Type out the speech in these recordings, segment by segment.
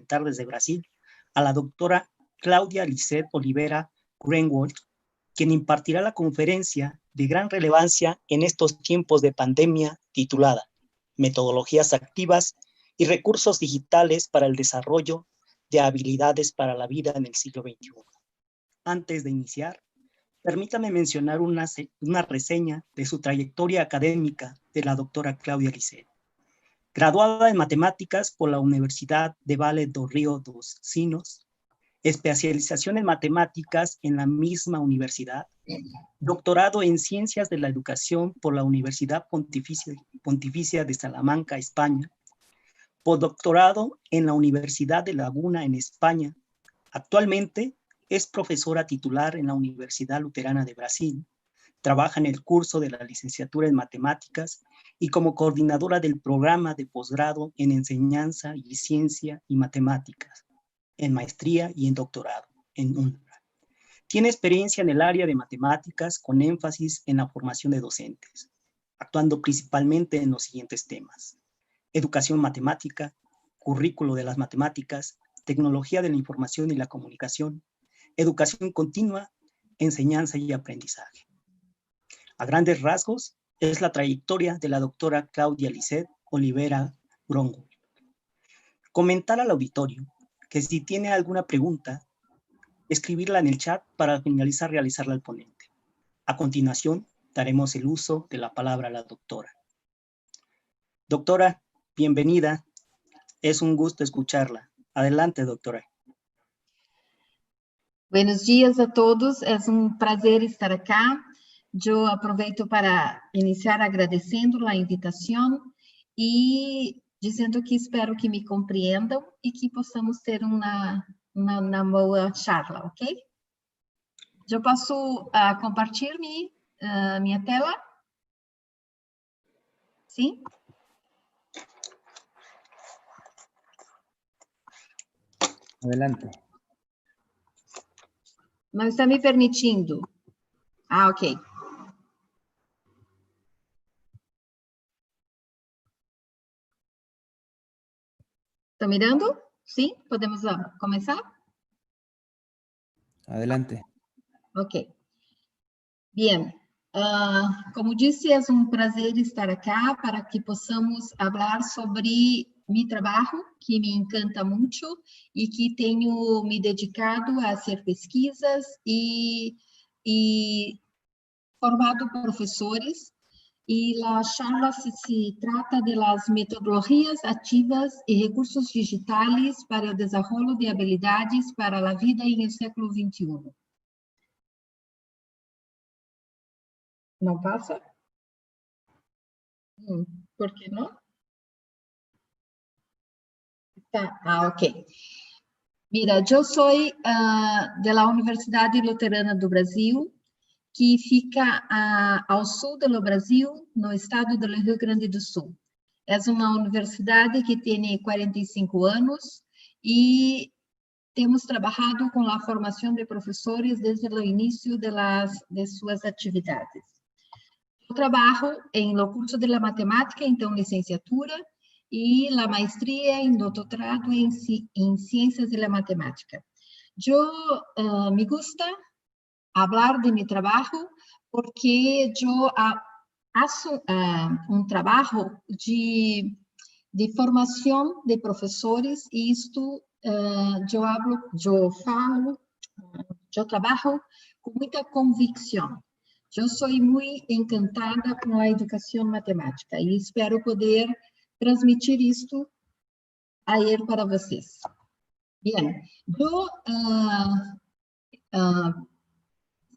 presentar desde Brasil a la doctora Claudia Lisset Oliveira Greenwald, quien impartirá la conferencia de gran relevancia en estos tiempos de pandemia titulada Metodologías activas y recursos digitales para el desarrollo de habilidades para la vida en el siglo XXI. Antes de iniciar, permítame mencionar una reseña de su trayectoria académica de la doctora Claudia Lisset. Graduada en Matemáticas por la Universidad de Vale do Rio dos Sinos, especialización en Matemáticas en la misma universidad, doctorado en Ciencias de la Educación por la Universidad Pontificia de Salamanca, España, postdoctorado en la Universidad de Laguna en España. Actualmente es profesora titular en la Universidad Luterana de Brasil. Trabaja en el curso de la licenciatura en Matemáticas y como coordinadora del programa de posgrado en Enseñanza y Ciencia y Matemáticas, en maestría y en doctorado en UNRWA. Tiene experiencia en el área de matemáticas con énfasis en la formación de docentes, actuando principalmente en los siguientes temas: educación matemática, currículo de las matemáticas, tecnología de la información y la comunicación, educación continua, enseñanza y aprendizaje. A grandes rasgos, es la trayectoria de la doctora Claudia Lisset Oliveira Greenwald. Comentar al auditorio que si tiene alguna pregunta, escribirla en el chat para finalizar realizarla al ponente. A continuación, daremos el uso de la palabra a la doctora. Doctora, bienvenida. Es un gusto escucharla. Adelante, doctora. Buenos dias a todos. É prazer estar acá. Eu aproveito para iniciar agradecendo a invitação e dizendo que espero que me compreendam e que possamos ter uma boa charla, ok? Eu posso compartilhar minha tela? Sim? Adelante. Não está me permitindo. Ah, ok. ¿Está mirando? ¿Sí? ¿Podemos comenzar? Adelante. Ok. Bien. Como disse, é prazer estar acá para que possamos falar sobre meu trabalho, que me encanta muito e que tenho me dedicado a fazer pesquisas e formado professores. Y la charla se trata de las metodologías activas y recursos digitales para el desarrollo de habilidades para la vida en el século XXI. ¿No pasa? ¿Por qué no? Ok. Mira, yo soy de la Universidad Luterana do Brasil, que fica ao sul do Brasil, no estado do Rio Grande do Sul. É uma universidade que tem 45 anos e temos trabalhado com a formação de professores desde o início de suas atividades. Eu trabalho no curso de matemática, então licenciatura, e a maestria em doutorado em ciências de la matemática. Eu me gusta hablar de mi trabajo porque yo hago un trabajo de formación de profesores y esto yo trabajo con mucha convicción. Yo soy muy encantada con la educación matemática y espero poder transmitir esto ayer para ustedes. Bien, yo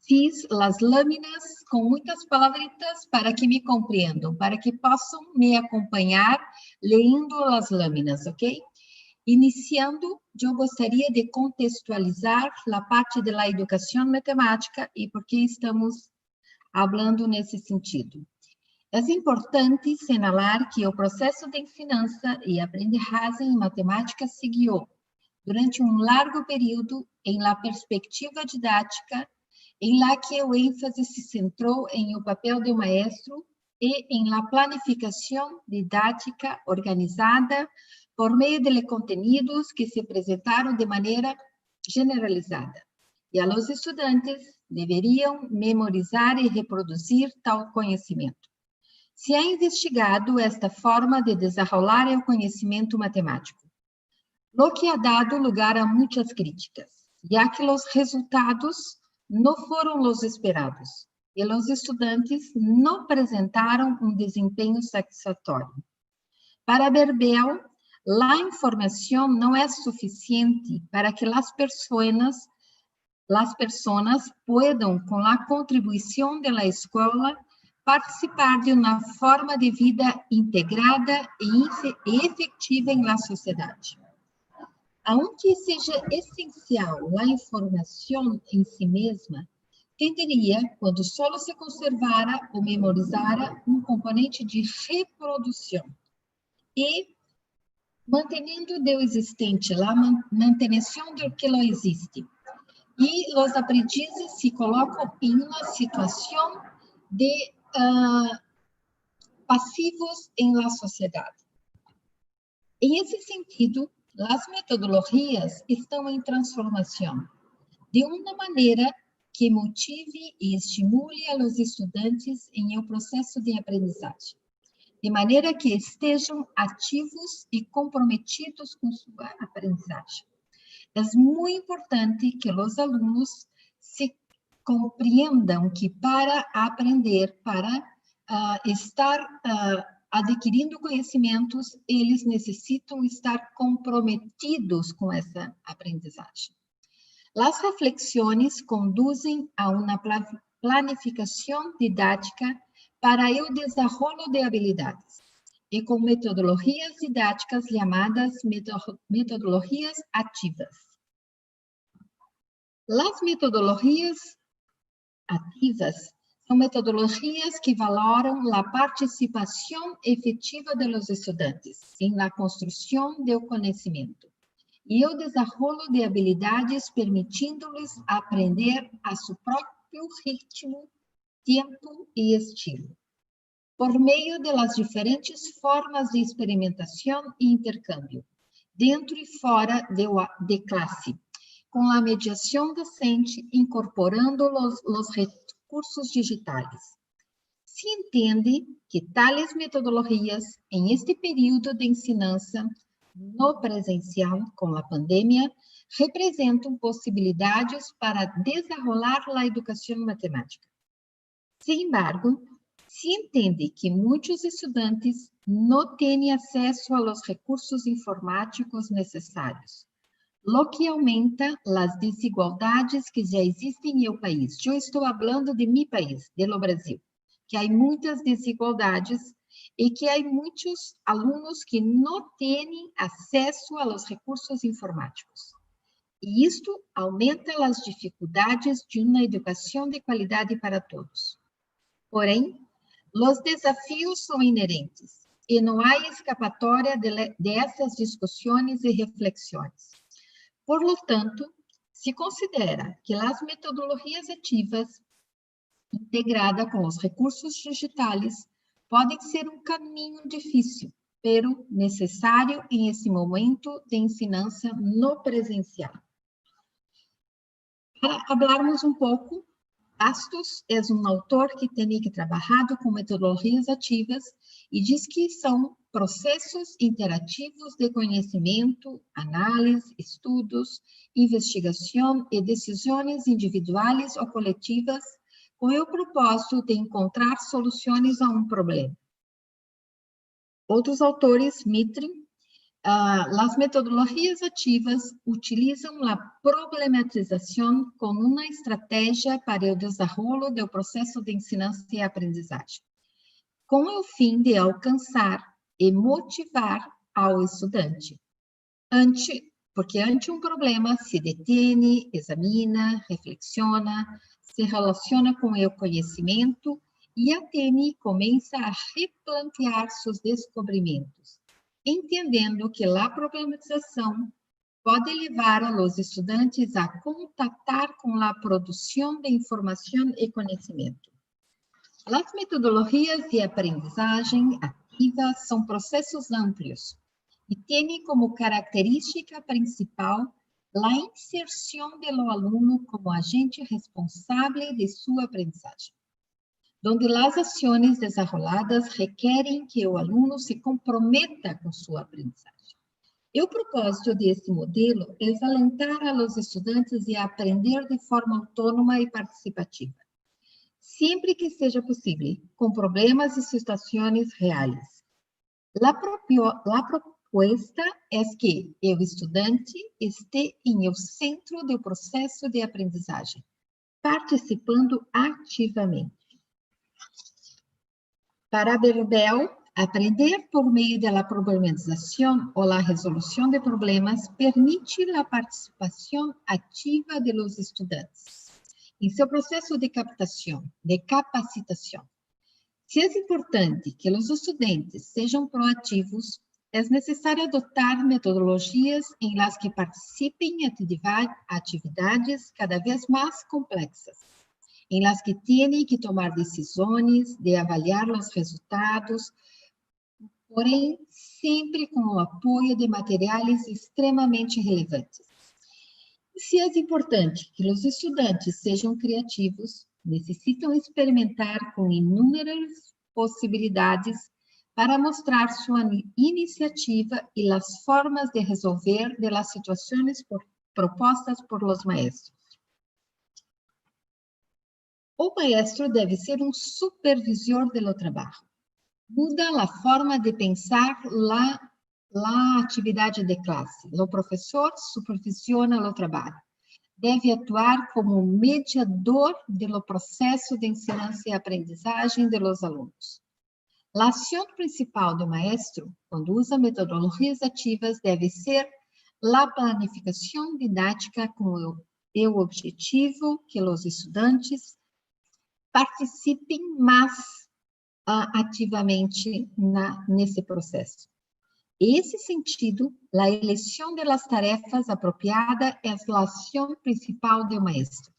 fiz as lâminas com muitas palavritas para que me compreendam, para que possam me acompanhar lendo as lâminas, ok? Iniciando, eu gostaria de contextualizar a parte da educação matemática e por que estamos falando nesse sentido. É importante señalar que o processo de ensinança e aprendizagem em matemática seguiu durante um largo período em la perspectiva didática em la que o ênfase se centrou em o papel do maestro e em la planificação didática organizada por meio de contenidos que se apresentaram de maneira generalizada. E os estudantes deveriam memorizar e reproduzir tal conhecimento. Se ha investigado esta forma de desenrolar o conhecimento matemático, lo que ha dado lugar a muitas críticas, já que os resultados não foram os esperados e os estudantes não apresentaram um desempenho satisfatório. Para Berbel, a informação não é suficiente para que as pessoas puedan, com a contribuição da escola, participar de uma forma de vida integrada e efetiva na sociedade. Aunque seja essencial a informação em si mesma, tenderia, quando só se conservara ou memorizara, um componente de reprodução e, mantendo o existente, a manutenção do que não existe. E os aprendizes se colocam em uma situação de passivos em la sociedade. Em esse sentido, as metodologias estão em transformação, de uma maneira que motive e estimule a los estudantes em o processo de aprendizagem, de maneira que estejam ativos e comprometidos com sua aprendizagem. É muito importante que os alunos se compreendam que para aprender, para estar adquirindo conhecimentos, eles necessitam estar comprometidos com essa aprendizagem. As reflexões conduzem a uma planificação didática para o desenvolvimento de habilidades, e com metodologias didáticas chamadas metodologias ativas. As metodologias ativas são metodologias que valoram a participação efetiva dos estudantes em la construção do conhecimento e o desenvolvimento de habilidades, permitindo-lhes aprender a seu próprio ritmo, tempo e estilo, por meio das diferentes formas de experimentação e intercâmbio, dentro e fora de classe, com a mediação docente, incorporando os recursos digitais. Se entende que tais metodologias, em este período de ensinança no presencial, com a pandemia, representam possibilidades para desenrolar a educação matemática. Sin embargo, se entende que muitos estudantes não têm acesso aos recursos informáticos necessários, lo que aumenta as desigualdades que já existem em el país. Eu estou falando de meu país, do Brasil, que há muitas desigualdades e que há muitos alunos que não têm acesso aos recursos informáticos. E isto aumenta as dificuldades de uma educação de qualidade para todos. Porém, os desafios são inerentes e não há escapatória dessas discussões e reflexões. Por lo tanto, se considera que as metodologias ativas, integradas com os recursos digitais, podem ser um caminho difícil, pero necessário em esse momento de ensinança no presencial. Para falarmos um pouco, Bastos é um autor que tem trabalhado com metodologias ativas e diz que são processos interativos de conhecimento, análise, estudos, investigação e decisões individuais ou coletivas com o propósito de encontrar soluções a um problema. Outros autores, Mitri, as metodologias ativas utilizam a problematização como uma estratégia para o desenvolvimento do processo de ensinança e aprendizagem, com o fim de alcançar e motivar ao estudante. Porque ante um problema se detém, examina, reflexiona, se relaciona com o conhecimento e atene começa a replantear seus descobrimentos, entendendo que a problematização pode levar a los estudantes a contactar com a produção de informação e conhecimento. As metodologias de aprendizagem ativa são processos amplos e tem como característica principal a inserção do aluno como agente responsável de sua aprendizagem, onde as ações desenvolvidas requerem que o aluno se comprometa com sua aprendizagem. O propósito desse modelo é alentar a los estudantes a aprender de forma autônoma e participativa, sempre que seja possível, com problemas e situações reais. A proposta é que o estudante esteja no centro do processo de aprendizagem, participando ativamente. Para Berbel, aprender por meio da problematização ou a resolução de problemas permite a participação ativa dos estudantes em seu processo de captação, de capacitação. Se é importante que os estudantes sejam proativos, é necessário adotar metodologias em las que participem em atividades cada vez mais complexas, em las que têm que tomar decisões, de avaliar os resultados, porém, sempre com o apoio de materiais extremamente relevantes. Se é importante que os estudantes sejam criativos, necessitam experimentar com inúmeras possibilidades para mostrar sua iniciativa e as formas de resolver as situações propostas por los maestros. O maestro deve ser um supervisor do trabalho. Muda a forma de pensar a atividade de classe. O professor supervisiona o trabalho. Deve atuar como mediador do processo de ensinança e aprendizagem dos alunos. A ação principal do maestro, quando usa metodologias ativas, deve ser a planificação didática com o objetivo que os estudantes participem mais ativamente nesse processo. Nesse sentido, a eleição das tarefas apropriada é a ação principal do maestro,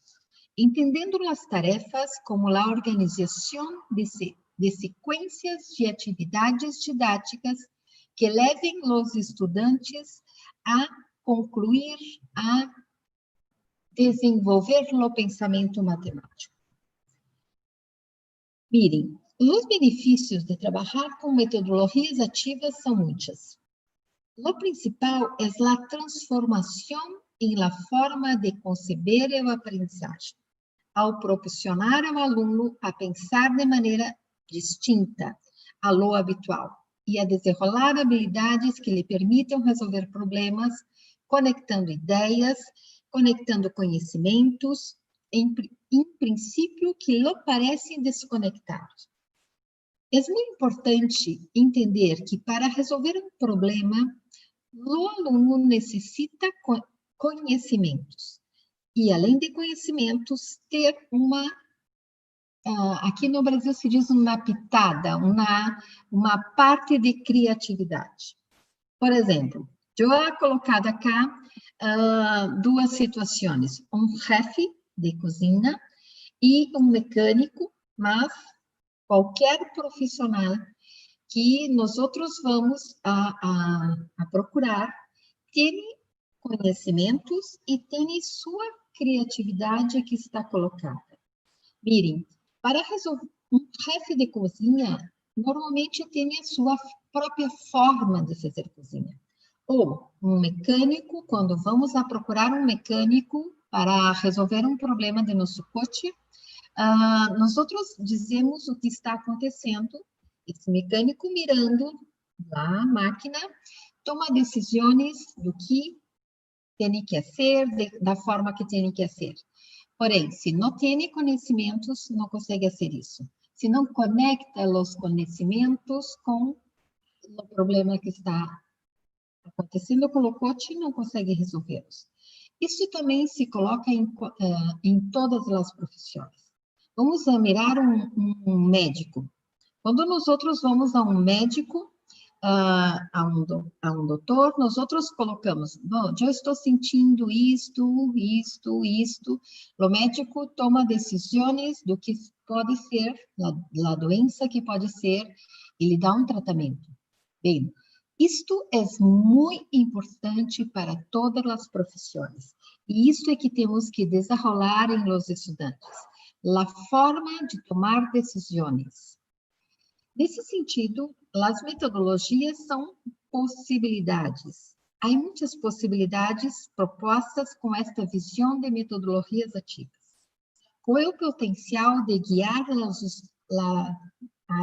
entendendo as tarefas como a organização de sequências de atividades didáticas que levem os estudantes a concluir, a desenvolver o pensamento matemático. Mirem, os benefícios de trabalhar com metodologias ativas são muitos. O principal é a transformação em la forma de conceber a aprendizagem, ao proporcionar ao aluno a pensar de maneira distinta a lo habitual e a desenrolar habilidades que lhe permitam resolver problemas, conectando ideias, conectando conhecimentos, em princípio que lhe parecem desconectados. É muito importante entender que para resolver um problema, o aluno necessita conhecimentos. E, além de conhecimentos, ter aqui no Brasil se diz uma pitada, uma parte de criatividade. Por exemplo, eu he colocado cá duas situações. Um chefe de cozinha e um mecânico, mas qualquer profissional que nós vamos a procurar tem conhecimentos e tem sua criatividade que está colocada. Mirem, para resolver um chefe de cozinha, normalmente tem a sua própria forma de fazer cozinha. Ou um mecânico, quando vamos a procurar um mecânico para resolver um problema de nosso coche, nós dizemos o que está acontecendo, esse mecânico mirando a máquina, toma decisões do que tem que fazer, da forma que tem que fazer. Porém, se não tem conhecimentos, não consegue fazer isso. Se não conecta os conhecimentos com o problema que está acontecendo com o coche, não consegue resolvê-los. Isso também se coloca em todas as profissões. Vamos a mirar um médico. Quando nós vamos a um médico, a um doutor, nós colocamos, bom, eu estou sentindo isto. O médico toma decisões do que pode ser, a doença que pode ser, ele dá um tratamento. Bem, Isto é muito importante para todas as profissões. E isto é que temos que desenrolar em los estudantes. A forma de tomar decisões. Nesse sentido, as metodologias são possibilidades. Há muitas possibilidades propostas com esta visão de metodologias ativas. Com o potencial de guiar a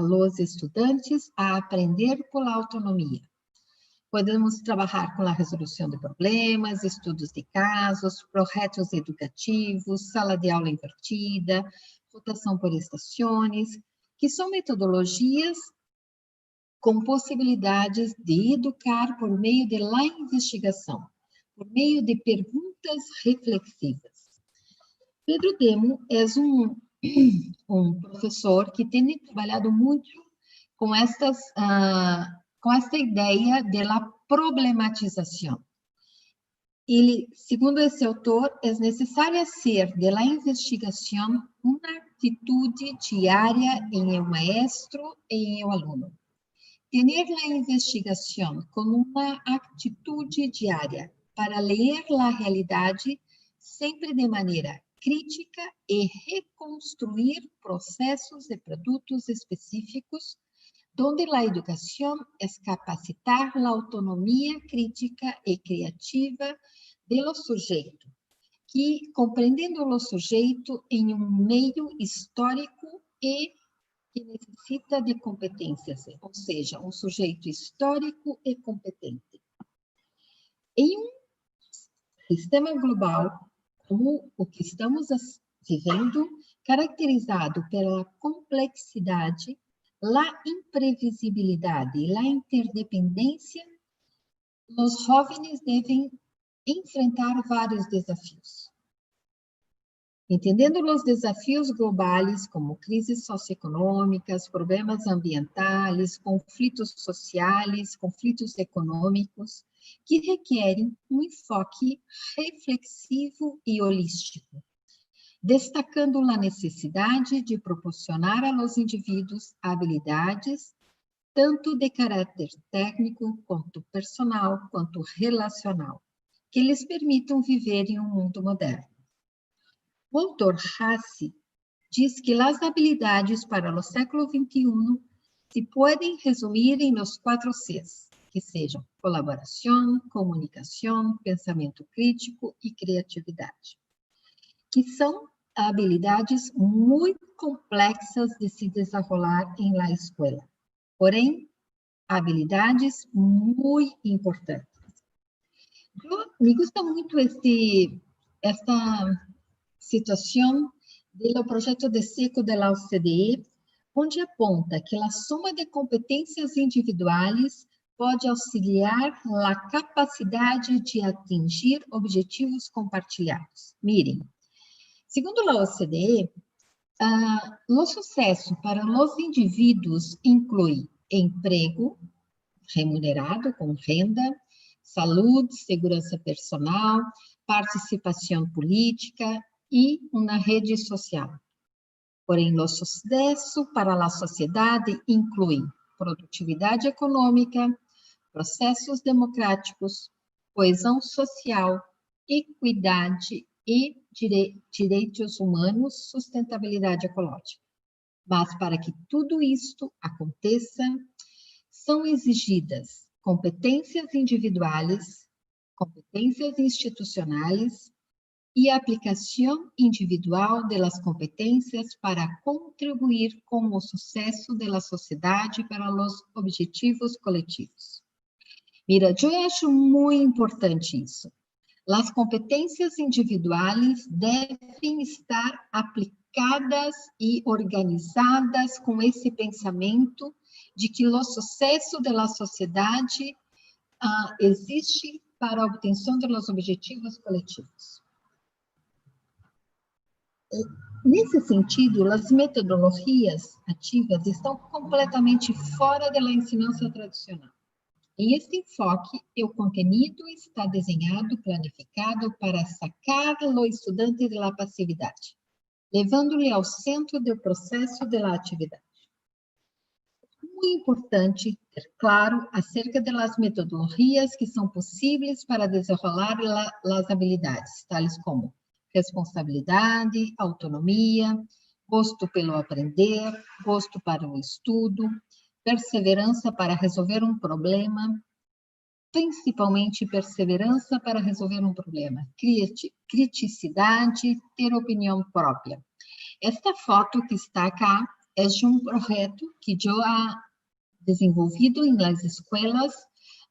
los estudantes a aprender por autonomia. Podemos trabalhar com a resolução de problemas, estudos de casos, projetos educativos, sala de aula invertida, rotação por estações, que são metodologias com possibilidades de educar por meio de la investigação, por meio de perguntas reflexivas. Pedro Demo é um professor que tem trabalhado muito com esta ideia da problematização. Ele, segundo esse autor, é necessário ser de la investigação uma atitude diária em o maestro e em o aluno. Ter a investigação como uma atitude diária para ler a realidade sempre de maneira crítica e reconstruir processos e produtos específicos, donde a educação é capacitar a autonomia crítica e criativa do sujeito, que compreendendo o sujeito em um meio histórico e que necessita de competências, ou seja, um sujeito histórico e competente. Em um sistema global como o que estamos vivendo, caracterizado pela complexidade, a imprevisibilidade e a interdependência, os jovens devem enfrentar vários desafios. Entendendo os desafios globais, como crises socioeconômicas, problemas ambientais, conflitos sociais, conflitos econômicos, que requerem um enfoque reflexivo e holístico, destacando a necessidade de proporcionar aos indivíduos habilidades, tanto de caráter técnico, quanto personal, quanto relacional, que lhes permitam viver em um mundo moderno. O autor Hassi diz que as habilidades para o século XXI se podem resumir em los 4 Cs, que sejam colaboração, comunicação, pensamento crítico e criatividade, que são habilidades muito complexas de se desenvolver em la escola, porém, habilidades muito importantes. Me gusta muito esta situação do projeto de seco da OCDE, onde aponta que a soma de competências individuais pode auxiliar a capacidade de atingir objetivos compartilhados. Mirem, segundo a OCDE, o sucesso para os indivíduos inclui emprego remunerado, com renda, saúde, segurança personal, participação política e uma rede social. Porém, o sucesso para a sociedade inclui produtividade econômica, processos democráticos, coesão social, equidade e direitos humanos, sustentabilidade ecológica. Mas, para que tudo isto aconteça, são exigidas competências individuais, competências institucionais e aplicação individual das competências para contribuir com o sucesso da sociedade para os objetivos coletivos. Mira, eu acho muito importante isso. As competências individuais devem estar aplicadas e organizadas com esse pensamento de que o sucesso da sociedade existe para a obtenção dos objetivos coletivos. Nesse sentido, as metodologias ativas estão completamente fora da ensinança tradicional. Em este enfoque, o conteúdo está desenhado, planificado para sacar o estudante da passividade, levando-lhe ao centro do processo da atividade. Muito importante claro acerca das metodologias que são possíveis para desenrolar as habilidades, tais como responsabilidade, autonomia, gosto pelo aprender, gosto para o estudo, perseverança para resolver um problema, principalmente perseverança para resolver um problema, criticidade, ter opinião própria. Esta foto que está acá é de um projeto que eu desenvolvido nas escolas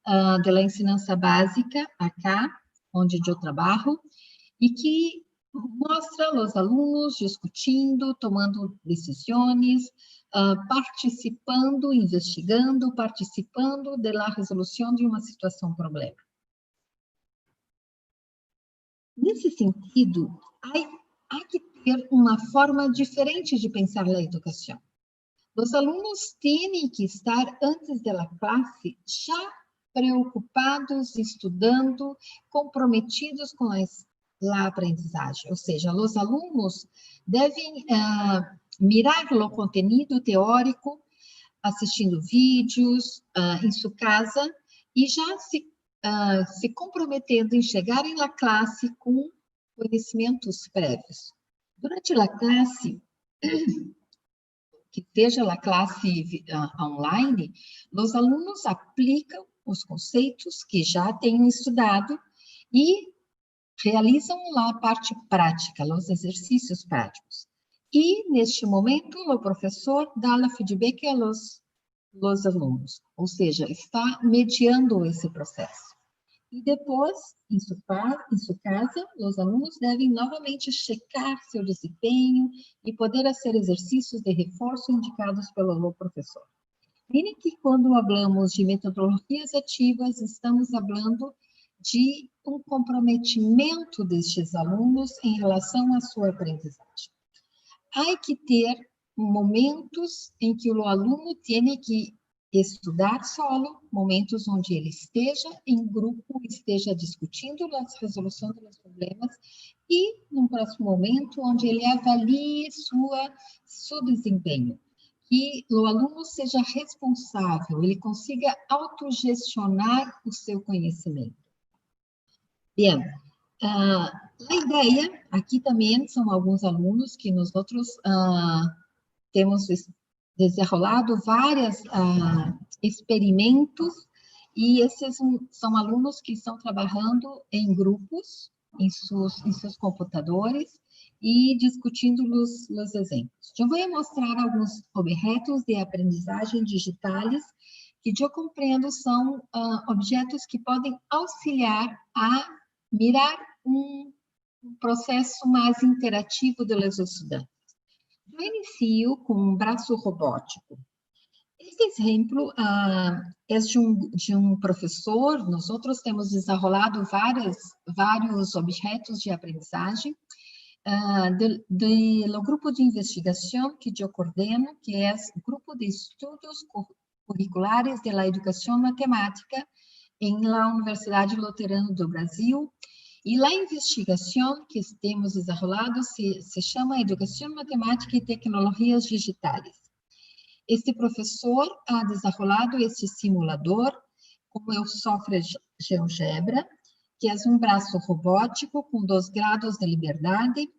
da ensinança básica, acá, onde eu trabalho, e que mostra os alunos discutindo, tomando decisões, participando, investigando, participando da resolução de uma situação problema. Nesse sentido, há que ter uma forma diferente de pensar a educação. Os alunos têm que estar antes da classe já preocupados, estudando, comprometidos com a aprendizagem. Ou seja, os alunos devem mirar o conteúdo teórico, assistindo vídeos em sua casa e já se comprometendo em chegarem na classe com conhecimentos prévios. Durante a classe, que seja a classe online, os alunos aplicam os conceitos que já têm estudado e realizam a parte prática, os exercícios práticos. E, neste momento, o professor dá o feedback aos alunos, ou seja, está mediando esse processo. E depois, em sua casa, os alunos devem novamente checar seu desempenho e poder fazer exercícios de reforço indicados pelo professor. Mirem que quando falamos de metodologias ativas, estamos falando de um comprometimento destes alunos em relação à sua aprendizagem. Há que ter momentos em que o aluno tem que estudar solo, momentos onde ele esteja em grupo, esteja discutindo a resolução dos problemas, e, num próximo momento, onde ele avalie seu desempenho. Que o aluno seja responsável, ele consiga autogestionar o seu conhecimento. Bem, a ideia, aqui também são alguns alunos que nós outros temos desenrolado vários experimentos, e esses são alunos que estão trabalhando em grupos, em seus computadores, e discutindo os exemplos. Eu vou mostrar alguns objetos de aprendizagem digitais que eu compreendo são objetos que podem auxiliar a mirar um processo mais interativo dos estudantes. Eu inicio com um braço robótico. Este exemplo é de um professor. Nós outros temos desenrolado vários objetos de aprendizagem do grupo de investigação que eu coordeno, que é o Grupo de Estudos Curriculares de la Educação Matemática em la Universidade Luterana do Brasil. E a investigação que temos desenrolado se chama Educação Matemática e Tecnologias Digitais. Este professor ha desenrolado este simulador com o software GeoGebra, que é um braço robótico com 2 graus de liberdade,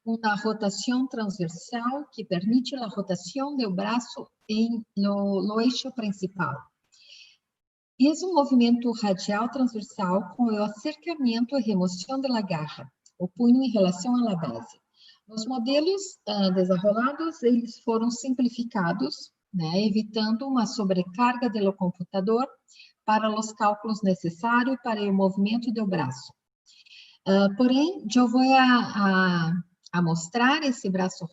uma rotação transversal que permite a rotação do braço no eixo principal. E é um movimento radial transversal com o acercamento e remoção da garra, o punho em relação à base. Os modelos desenrolados, eles foram simplificados, né, evitando uma sobrecarga do computador para os cálculos necessários para o movimento do braço. Porém, eu vou a mostrar esse braço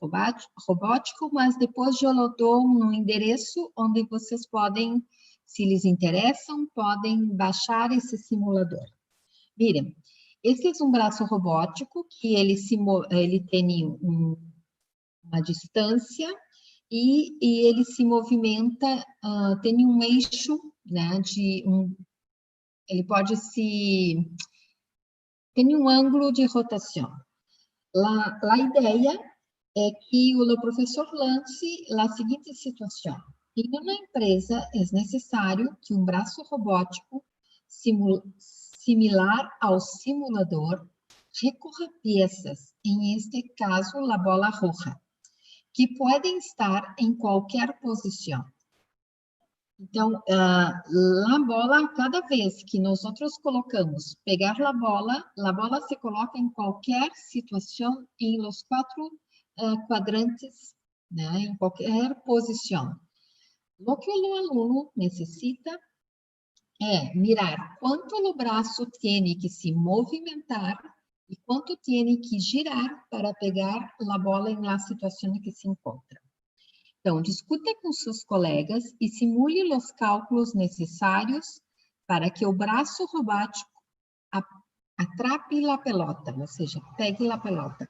robótico, mas depois eu dou um endereço onde vocês podem, se lhes interessam, podem baixar esse simulador. Miren, esse é um braço robótico que ele tem uma distância e ele se movimenta, tem um eixo, né, ele pode tem um ângulo de rotação. A ideia é que o professor lance a seguinte situação. Em uma empresa, é necessário que um braço robótico similar ao simulador recorra peças, em este caso, a bola roja, que podem estar em qualquer posição. Então, a bola, cada vez que nós colocamos, pegar a bola se coloca em qualquer situação, em los 4 quadrantes, né, em qualquer posição. O que o aluno necessita é mirar quanto o braço tem que se movimentar e quanto tem que girar para pegar a bola em la situação em que se encontra. Então, discuta com seus colegas e simule os cálculos necessários para que o braço robótico atrape a pelota, ou seja, pegue a pelota.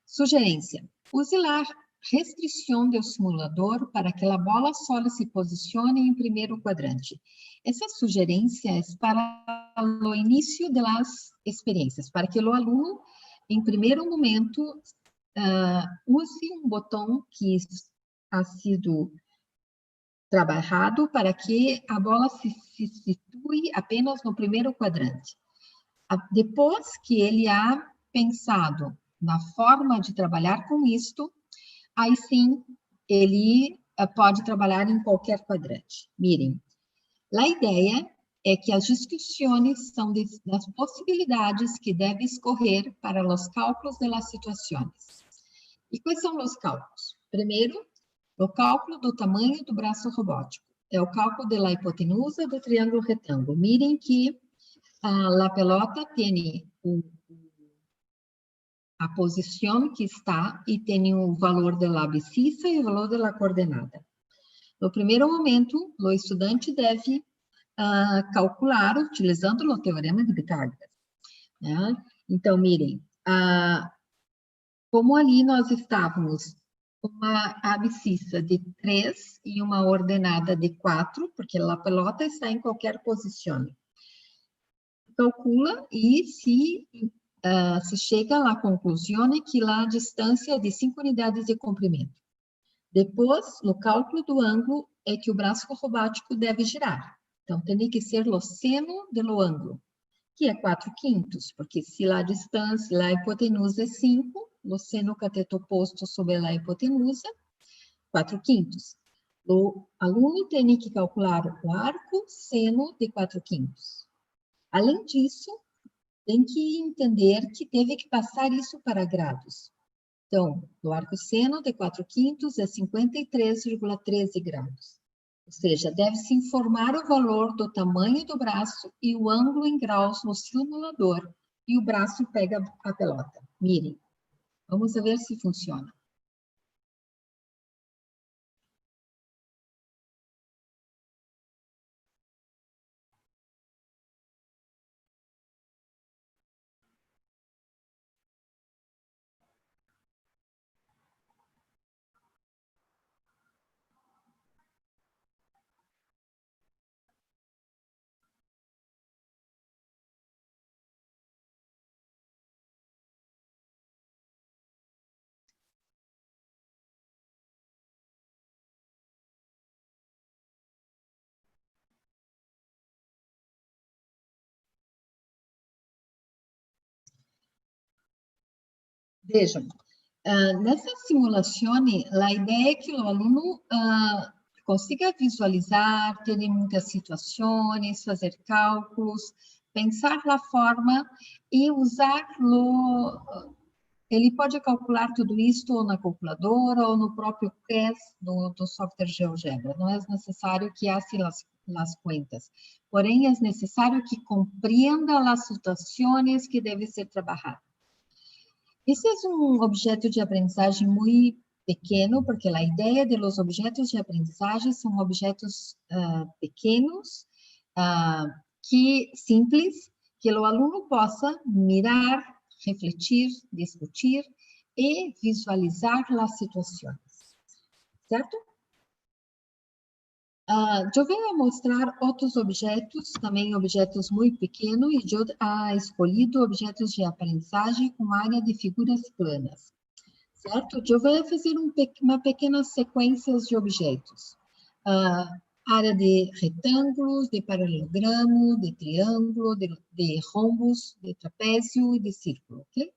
Sugerência: use a restrição do simulador para que a bola só se posicione em primeiro quadrante. Essa sugerência é para o início das experiências, para que o aluno, em primeiro momento, use um botão que ha sido trabalhado para que a bola se situe apenas no primeiro quadrante. Depois que ele ha pensado na forma de trabalhar com isto, aí sim ele pode trabalhar em qualquer quadrante. Mirem, a ideia é que as discussões são das possibilidades que devem escorrer para os cálculos das situações. E quais são os cálculos? Primeiro, o cálculo do tamanho do braço robótico. É o cálculo da hipotenusa do triângulo retângulo. Mirem que a pelota tem a posição que está e tem o valor da abscissa e o valor da coordenada. No primeiro momento, o estudante deve calcular utilizando o teorema de Pitágoras. Né? Então, mirem, como ali nós estávamos uma abscissa de 3 e uma ordenada de 4, porque a pelota está em qualquer posição. Calcula e se chega à conclusão que a distância é de 5 unidades de comprimento. Depois, no cálculo do ângulo, é que o braço robótico deve girar. Então, tem que ser o seno do ângulo, que é 4/5, porque se a distância, a hipotenusa é 5, o seno cateto posto sobre a hipotenusa, 4/5. O aluno tem que calcular o arco seno de 4/5. Além disso, tem que entender que teve que passar isso para graus. Então, o arco seno de 4/5 é 53,13 graus. Ou seja, deve-se informar o valor do tamanho do braço e o ângulo em graus no simulador, e o braço pega a pelota. Mirem, vamos ver se funciona. Vejam, nessa simulação, a ideia é que o aluno consiga visualizar, ter muitas situações, fazer cálculos, pensar na forma e usar ele pode calcular tudo isso ou na calculadora ou no próprio PES do software GeoGebra. Não é necessário que faça as contas, porém é necessário que compreenda as situações que devem ser trabalhadas. Esse é um objeto de aprendizagem muito pequeno, porque a ideia dos objetos de aprendizagem são objetos pequenos, simples, que o aluno possa mirar, refletir, discutir e visualizar as situações, certo? Eu vou mostrar outros objetos, também objetos muito pequenos, e eu escolhido objetos de aprendizagem com área de figuras planas, certo? Eu vou fazer uma pequena sequência de objetos. área de retângulos, de paralelogramo, de triângulo, de rombos, de trapézio e de círculo, ok?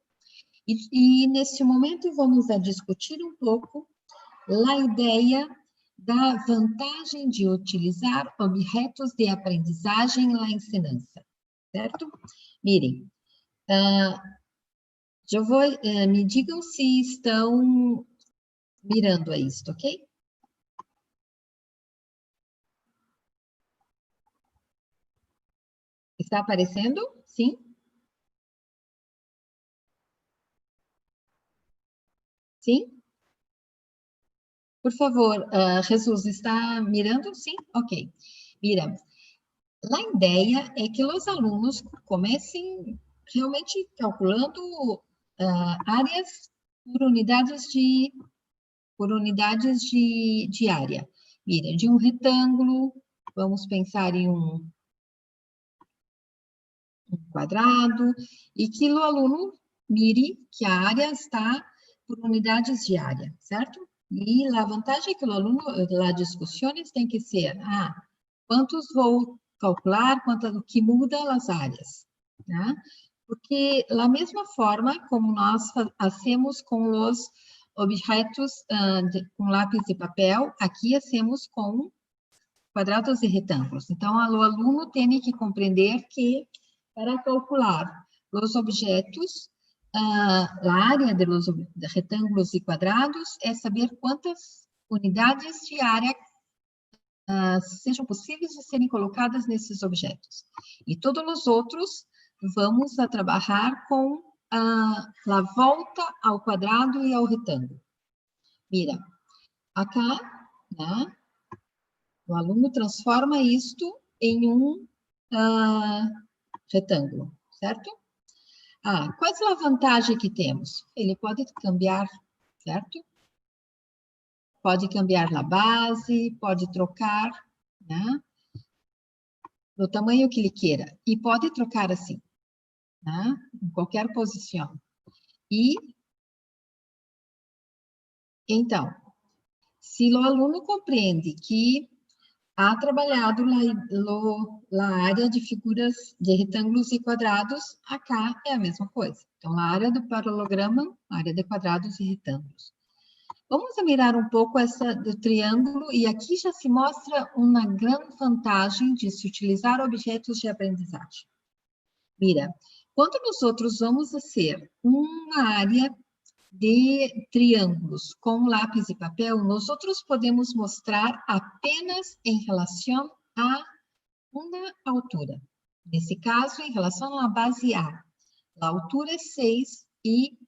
E neste momento vamos a discutir um pouco a ideia da vantagem de utilizar objetos de aprendizagem na ensinança, certo? Mirem, me digam se estão mirando a isto, ok? Está aparecendo? Sim? Sim? Por favor, Jesus, está mirando? Sim? Ok. Mira, a ideia é que os alunos comecem realmente calculando áreas por unidades de área. Mira, de um retângulo, vamos pensar em um quadrado, e que o aluno mire que a área está por unidades de área, certo? E a vantagem é que o aluno, as discussões tem que ser, quantos vou calcular, quanto que muda as áreas, né? Porque da mesma forma como nós fazemos com os objetos com lápis e papel, aqui fazemos com quadrados e retângulos. Então, o aluno tem que compreender que, para calcular os objetos, a área de retângulos e quadrados é saber quantas unidades de área sejam possíveis de serem colocadas nesses objetos. E todos os outros, vamos a trabalhar com a volta ao quadrado e ao retângulo. Mira, acá, né? O aluno transforma isto em um retângulo, certo? Qual é a vantagem que temos? Ele pode cambiar, certo? Pode cambiar a base, pode trocar, né? Do tamanho que ele queira. E pode trocar assim, né? Em qualquer posição. E, então, se o aluno compreende que ha trabalhado a área de figuras de retângulos e quadrados, acá é a mesma coisa. Então, a área do paralelogramo, a área de quadrados e retângulos. Vamos mirar um pouco essa do triângulo, e aqui já se mostra uma grande vantagem de se utilizar objetos de aprendizagem. Mira, quando nós outros vamos fazer uma área de triângulos com lápis e papel, nós outros podemos mostrar apenas em relação a uma altura. Nesse caso, em relação à base A. A altura é 6 e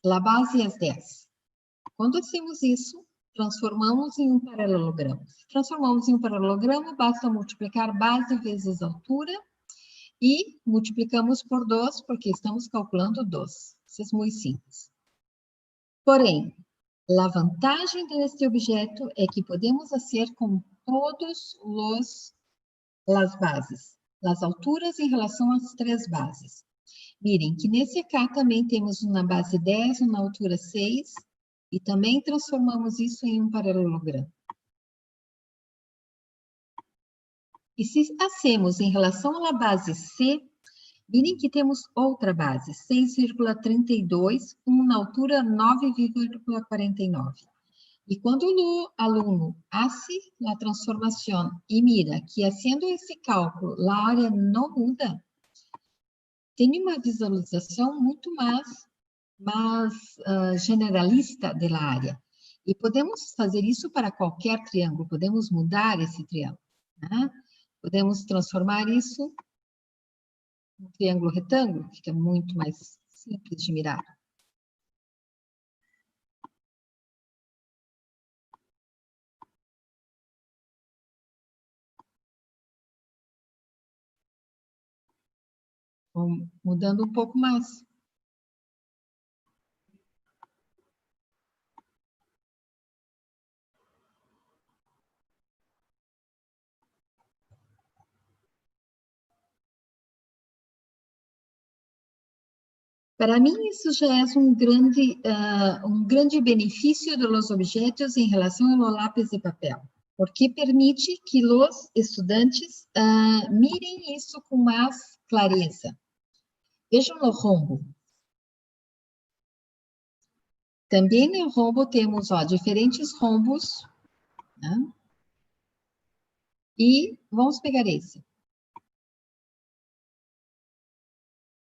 a base é 10. Quando hacemos isso, transformamos em um paralelogramo. Se transformamos em um paralelogramo, basta multiplicar base vezes altura e multiplicamos por 2, porque estamos calculando 2. Isso é muito simples. Porém, a vantagem deste objeto é que podemos fazer com todos as bases, as alturas em relação às 3 bases. Mirem que nesse aqui também temos uma base 10, uma altura 6, e também transformamos isso em um paralelogramo. E se hacemos em relação à base C, mirem que temos outra base, 6,32, uma altura 9,49. E quando o aluno hace a transformação e mira que, fazendo esse cálculo, a área não muda, tem uma visualização muito mais generalista da área. E podemos fazer isso para qualquer triângulo, podemos mudar esse triângulo, né? Podemos transformar isso em um triângulo retângulo, fica muito mais simples de mirar. Mudando um pouco mais. Para mim, isso já é um grande benefício dos objetos em relação ao lápis de papel, porque permite que os estudantes mirem isso com mais clareza. Vejam no rombo. Também no rombo temos diferentes rombos, né? E vamos pegar esse.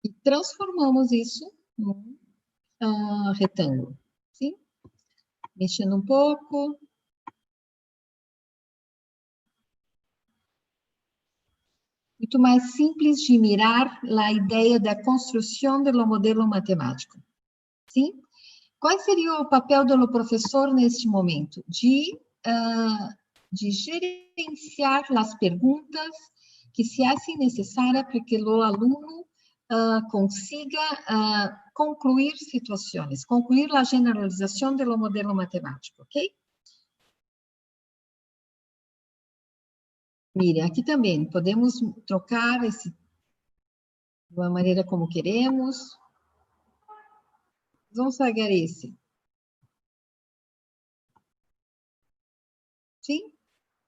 E transformamos isso num retângulo, sim? Mexendo um pouco. Muito mais simples de mirar a ideia da construção do modelo matemático, sim? Qual seria o papel do professor neste momento? De gerenciar as perguntas que se fazem necessárias para que o aluno consiga concluir situações, concluir a generalização do modelo matemático, ok? Mire, aqui também podemos trocar esse de uma maneira como queremos. Vamos pegar esse. Sim?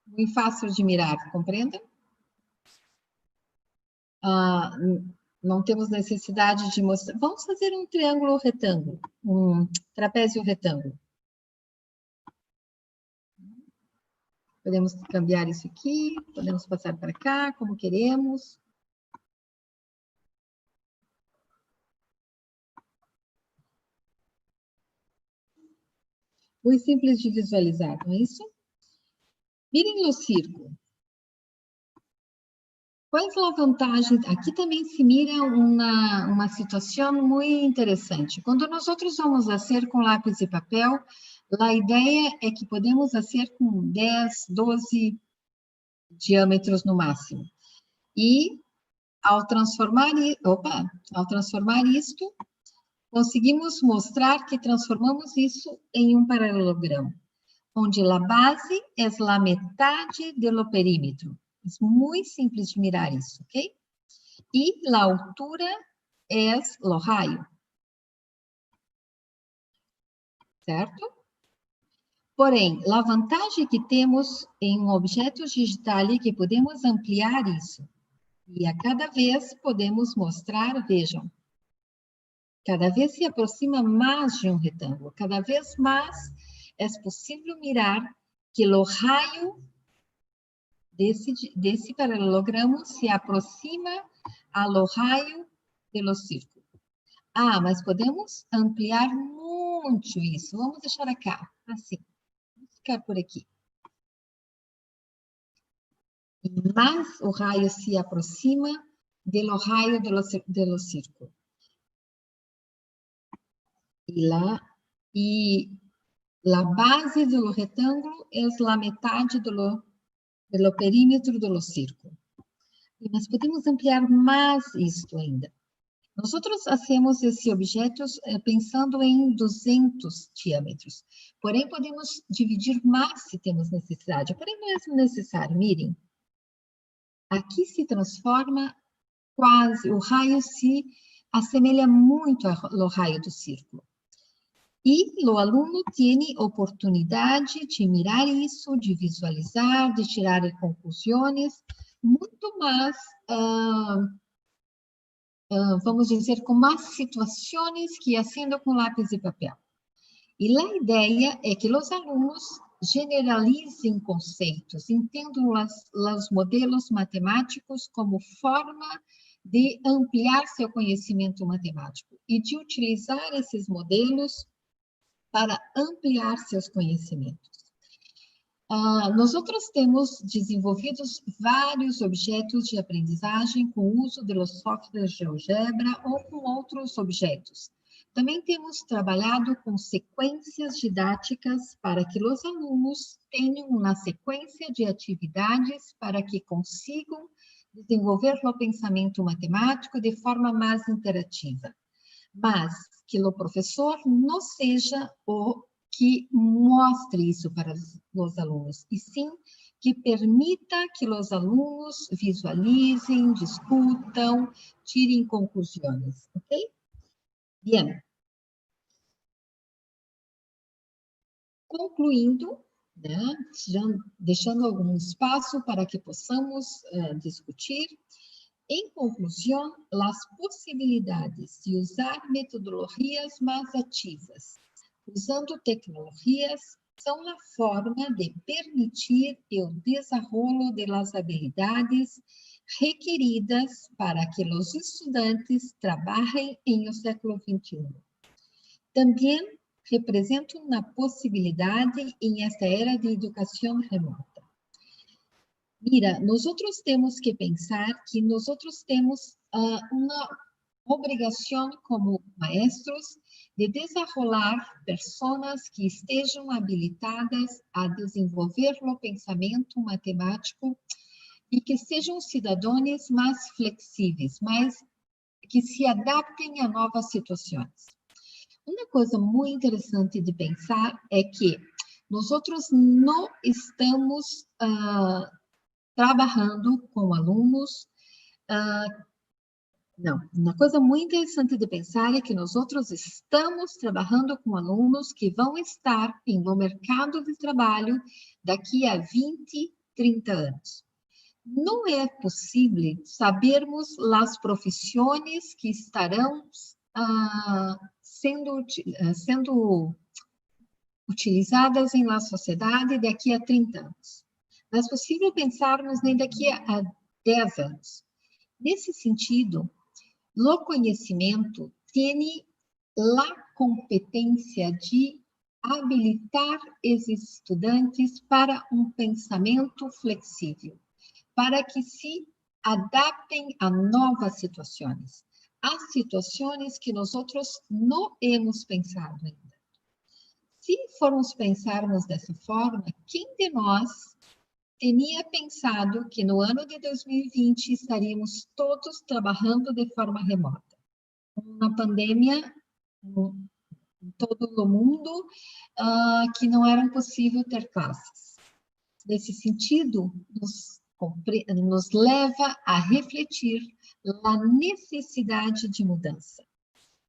Muito fácil de mirar, compreendem? Não temos necessidade de mostrar. Vamos fazer um triângulo retângulo, um trapézio retângulo. Podemos cambiar isso aqui, podemos passar para cá, como queremos. Muito simples de visualizar, não é isso? Mirem o círculo. Qual é a vantagem? Aqui também se mira uma situação muito interessante. Quando nós vamos fazer com lápis e papel, a ideia é que podemos fazer com 10, 12 diâmetros no máximo. E ao transformar isto, conseguimos mostrar que transformamos isso em um paralelogramo, onde a base é a metade do perímetro. É muito simples de mirar isso, ok? E a altura é o raio. Certo? Porém, a vantagem que temos em objetos digitais é que podemos ampliar isso. E a cada vez podemos mostrar, vejam, cada vez se aproxima mais de um retângulo, cada vez mais é possível mirar que o raio desse paralelogramo se aproxima ao raio do círculo. Mas podemos ampliar muito isso. Vamos deixar cá, assim. Vamos ficar por aqui. Mas o raio se aproxima do raio do círculo. E a base do retângulo é a metade do perímetro do círculo. Mas podemos ampliar mais isto ainda. Nós fazemos esses objetos pensando em 200 diâmetros. Porém, podemos dividir mais se temos necessidade. Porém, não é necessário. Mirem. Aqui se transforma quase, o raio se assemelha muito ao raio do círculo. E o aluno tem oportunidade de mirar isso, de visualizar, de tirar conclusões, muito mais, vamos dizer, com mais situações que fazendo com lápis e papel. E a ideia é que os alunos generalizem conceitos, entendam os modelos matemáticos como forma de ampliar seu conhecimento matemático e de utilizar esses modelos para ampliar seus conhecimentos. Nós temos desenvolvidos vários objetos de aprendizagem com o uso dos softwares de GeoGebra ou com outros objetos. Também temos trabalhado com sequências didáticas para que os alunos tenham uma sequência de atividades para que consigam desenvolver o pensamento matemático de forma mais interativa. Mas que o professor não seja o que mostre isso para os alunos, e sim que permita que os alunos visualizem, discutam, tirem conclusões, ok? Bien. Concluindo, né, deixando algum espaço para que possamos discutir. Em conclusão, as possibilidades de usar metodologias mais ativas, usando tecnologias, são a forma de permitir o desenvolvimento das habilidades requeridas para que os estudantes trabalhem em o século XXI. Também representam uma possibilidade em esta era de educação remota. Mira, nós temos que pensar que nós temos uma obrigação como maestros de desenvolver pessoas que estejam habilitadas a desenvolver o pensamento matemático e que sejam cidadãos mais flexíveis, mais que se adaptem a novas situações. Uma coisa muito interessante de pensar é que nós não estamos trabalhando com alunos. Não, uma coisa muito interessante de pensar é que nós estamos trabalhando com alunos que vão estar no mercado de trabalho daqui a 20, 30 anos. Não é possível sabermos as profissões que estarão sendo utilizadas na sociedade daqui a 30 anos. Não é possível pensarmos nem daqui a 10 anos. Nesse sentido, o conhecimento tem a competência de habilitar esses estudantes para um pensamento flexível, para que se adaptem a novas situações, as situações que nós não hemos pensado ainda. Se formos pensarmos dessa forma, quem de nós tinha pensado que no ano de 2020 estaríamos todos trabalhando de forma remota? Uma pandemia em todo o mundo, que não era possível ter classes. Nesse sentido, nos leva a refletir a necessidade de mudança.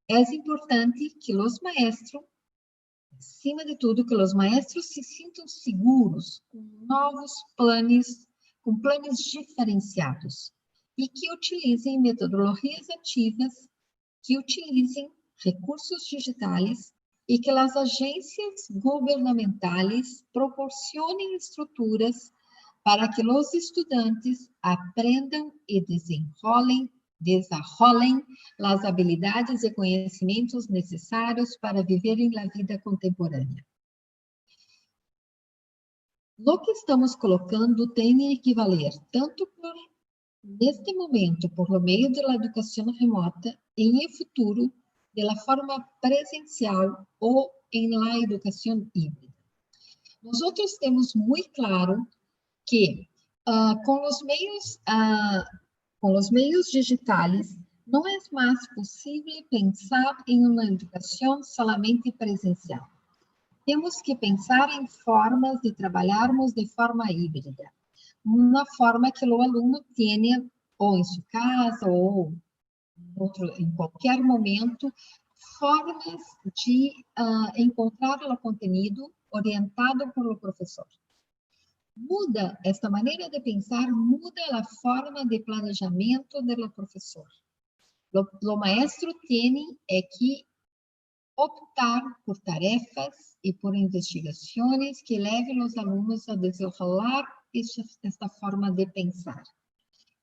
É importante que os maestros, acima de tudo, que os maestros se sintam seguros com novos planos, com planos diferenciados, e que utilizem metodologias ativas, que utilizem recursos digitais e que as agências governamentais proporcionem estruturas para que os estudantes aprendam e desenvolvam as habilidades e conhecimentos necessários para viverem a vida contemporânea. O que estamos colocando tem que valer tanto neste momento, por meio da educação remota, e no futuro, de forma presencial ou em la educação híbrida. Nós temos muito claro que com os meios digitais não é mais possível pensar em uma educação somente presencial. Temos que pensar em formas de trabalharmos de forma híbrida, uma forma que o aluno tenha ou em sua casa ou em qualquer momento, formas de encontrar o conteúdo orientado pelo professor. Muda esta maneira de pensar, muda a forma de planejamento do professor. O maestro tem que optar por tarefas e por investigações que levem os alunos a desenvolver esta forma de pensar.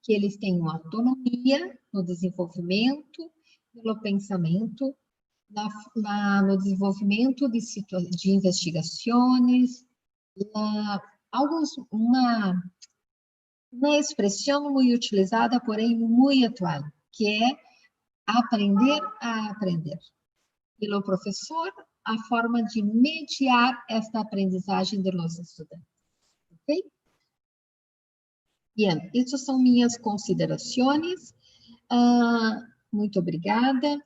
Que eles tenham autonomia no desenvolvimento do pensamento, no desenvolvimento de investigações, uma expressão muito utilizada, porém muito atual, que é aprender a aprender. E o professor, a forma de mediar esta aprendizagem dos estudantes. Ok? Bem, essas são minhas considerações. Muito obrigada.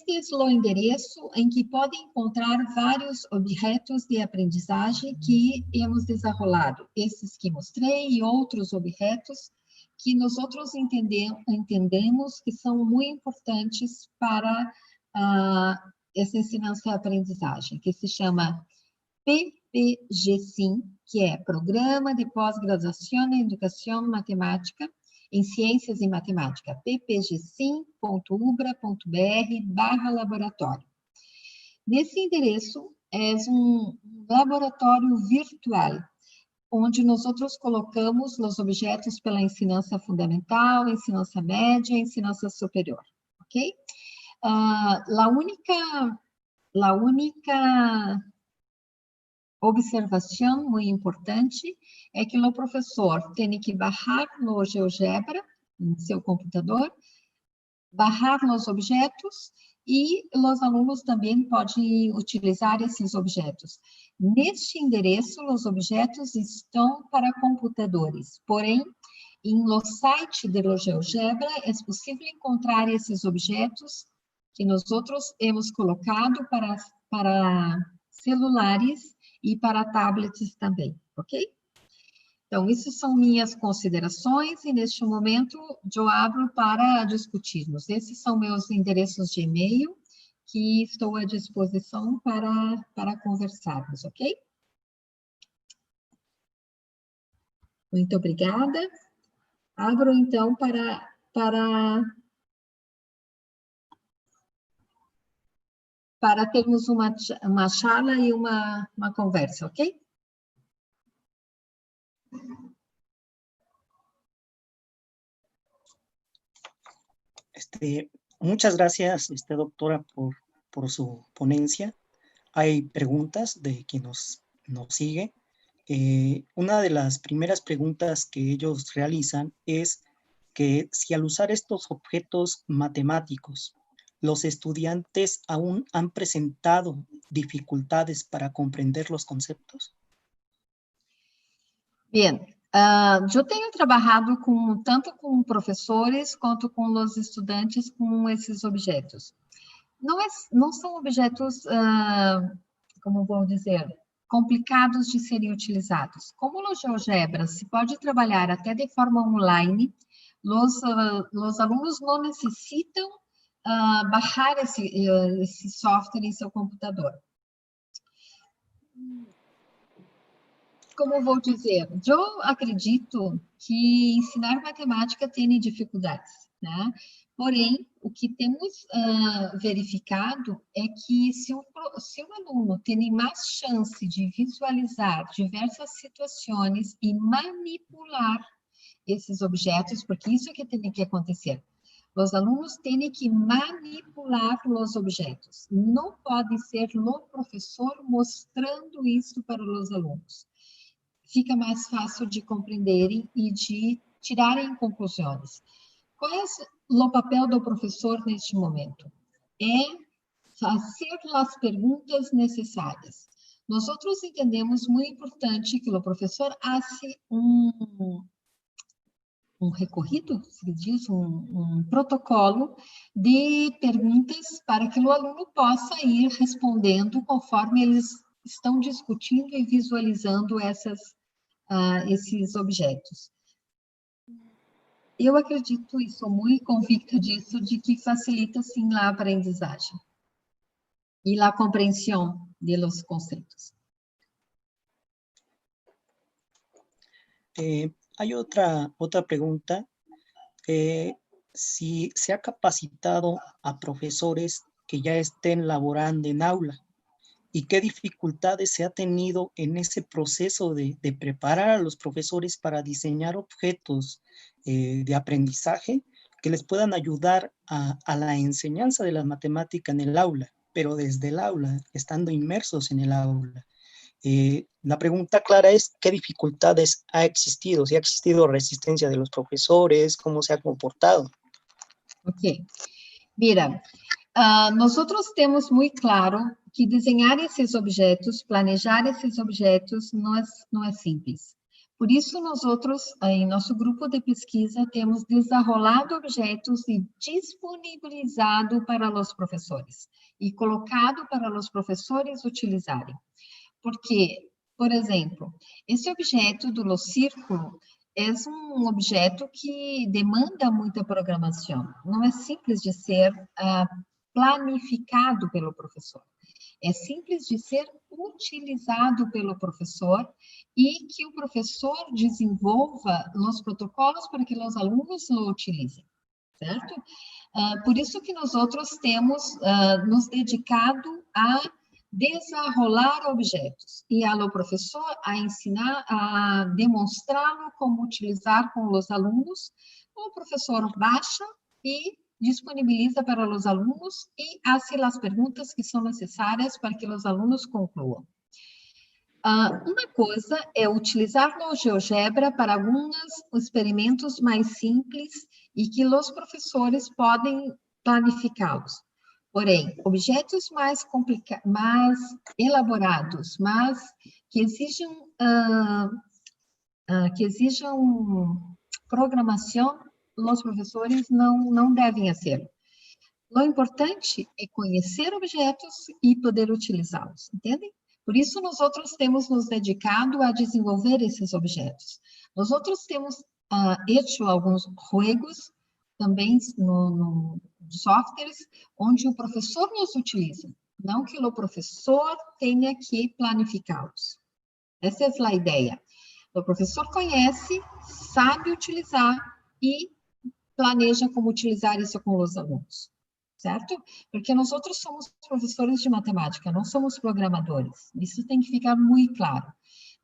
Este é o endereço em que podem encontrar vários objetos de aprendizagem que hemos desenvolvido. Esses que mostrei e outros objetos que nós entendemos que são muito importantes para essa ensinança e aprendizagem, que se chama PPG-SIM, que é Programa de Pós-Graduação em Educação Matemática, em Ciências e Matemática, ppgsim.ubra.br/laboratório. Nesse endereço, é um laboratório virtual, onde nós colocamos os objetos pela ensinança fundamental, ensinança média, ensinança superior, ok? A única observação muito importante é que o professor tem que baixar no GeoGebra, no seu computador, baixar os objetos e os alunos também podem utilizar esses objetos. Neste endereço, os objetos estão para computadores, porém, no site do GeoGebra é possível encontrar esses objetos que nós hemos colocado para celulares e para tablets também, ok? Então, essas são minhas considerações e, neste momento, eu abro para discutirmos. Esses são meus endereços de e-mail, que estou à disposição para conversarmos, ok? Muito obrigada. Abro, então, para termos uma charla e uma conversa, ok? Muchas gracias, doctora, por su ponencia. Hay preguntas de quien nos sigue. Una de las primeras preguntas que ellos realizan es que si al usar estos objetos matemáticos, los estudiantes aún han presentado dificultades para comprender los conceptos. Bien, eu tenho trabalhado tanto com professores quanto com os estudantes com esses objetos. Não são objetos, como vou dizer, complicados de serem utilizados. Como no GeoGebra se pode trabalhar até de forma online, os alunos não necessitam baixar esse software em seu computador. Como vou dizer, eu acredito que ensinar matemática tem dificuldades, né? Porém, o que temos verificado é que se o aluno tem mais chance de visualizar diversas situações e manipular esses objetos, porque isso é que tem que acontecer. Os alunos têm que manipular os objetos. Não pode ser o professor mostrando isso para os alunos. Fica mais fácil de compreenderem e de tirarem conclusões. Qual é o papel do professor neste momento? É fazer as perguntas necessárias. Nós entendemos muito importante que o professor faça um recorrido, se diz, um protocolo de perguntas para que o aluno possa ir respondendo conforme eles estão discutindo e visualizando esses objetos. Eu acredito e sou muito convicta disso, de que facilita, sim, a aprendizagem e a compreensão dos conceitos. Hay otra pregunta, si se ha capacitado a profesores que ya estén laborando en aula y qué dificultades se ha tenido en ese proceso de preparar a los profesores para diseñar objetos de aprendizaje que les puedan ayudar a la enseñanza de la matemática en el aula, pero desde el aula, estando inmersos en el aula. La pregunta clara es, ¿qué dificultades ha existido? ¿Si ha existido resistencia de los profesores? ¿Cómo se ha comportado? Ok. Mira, nós temos muito claro que desenhar esses objetos, planejar esses objetos, não é simples. Por isso, nós em nosso grupo de pesquisa, temos desenrolado objetos e disponibilizado para os professores, e colocado para os professores utilizarem. Porque, por exemplo, esse objeto do círculo é um objeto que demanda muita programação. Não é simples de ser planificado pelo professor. É simples de ser utilizado pelo professor e que o professor desenvolva os protocolos para que os alunos o utilizem, certo? Por isso que nós outros temos nos dedicado a desenrolar objetos e ao professor a ensinar, a demonstrá-lo como utilizar com os alunos. O professor baixa e disponibiliza para os alunos e faz as perguntas que são necessárias para que os alunos concluam. Uma coisa é utilizar o GeoGebra para alguns experimentos mais simples e que os professores podem planificá-los. Porém, objetos mais complicados, mais elaborados, mas que exijam programação, os professores não devem fazer. O importante é conhecer objetos e poder utilizá-los, entendem? Por isso, nós outros temos nos dedicado a desenvolver esses objetos. Nós outros temos feito alguns jogos também no softwares, onde o professor nos utiliza, não que o professor tenha que planificá-los. Essa é a ideia. O professor conhece, sabe utilizar e planeja como utilizar isso com os alunos, certo? Porque nós outros somos professores de matemática, não somos programadores. Isso tem que ficar muito claro.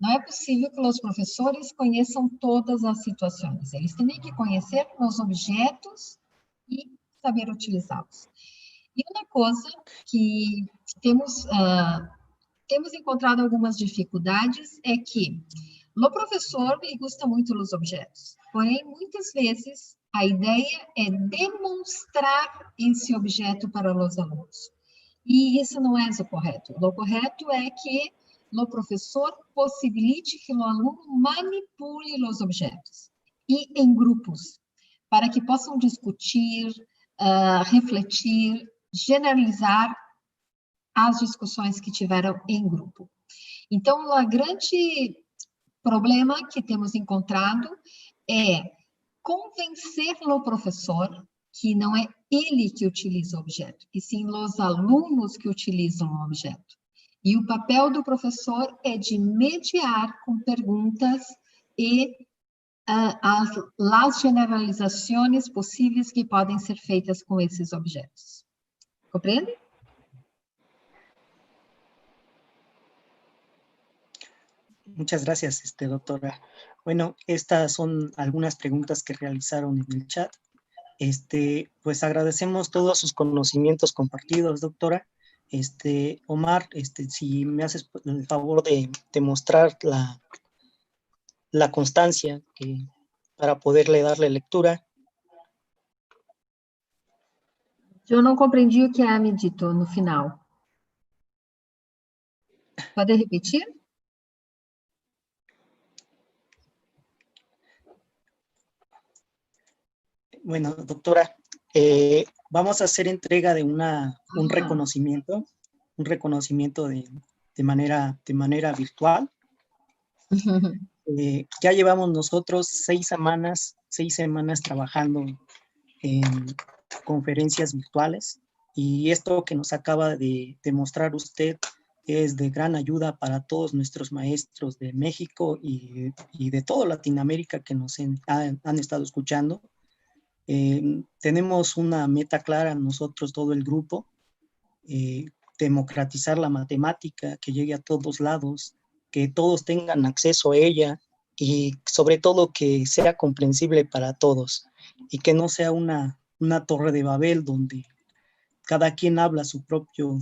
Não é possível que os professores conheçam todas as situações. Eles têm que conhecer os objetos e saber utilizá-los. E uma coisa que temos encontrado algumas dificuldades é que o professor lhe gosta muito dos objetos, porém, muitas vezes, a ideia é demonstrar esse objeto para os alunos. E isso não é o correto. O correto é que o professor possibilite que o aluno manipule os objetos. E em grupos, para que possam discutir, refletir, generalizar as discussões que tiveram em grupo. Então, o grande problema que temos encontrado é convencer o professor que não é ele que utiliza o objeto, e sim os alunos que utilizam o objeto. E o papel do professor é de mediar com perguntas e as generalizações possíveis que podem ser feitas com esses objetos. Compreende? Muchas gracias, doctora. Bueno, estas son algunas preguntas que realizaron en el chat. Pues agradecemos todos sus conocimientos compartidos, doctora. Omar, si me haces el favor de mostrar la constancia para poderle darle lectura. Eu não compreendi o que a Amy dito no final. Pode repetir? Bueno, doctora, vamos a hacer entrega de un reconocimiento de manera virtual. Ya llevamos nosotros 6 semanas trabajando en conferencias virtuales, y esto que nos acaba de mostrar usted es de gran ayuda para todos nuestros maestros de México y de toda Latinoamérica que nos han estado escuchando. Tenemos una meta clara nosotros, todo el grupo, democratizar la matemática, que llegue a todos lados, que todos tengan acceso a ella, y sobre todo que sea comprensible para todos, y que no sea una torre de Babel donde cada quien habla su propio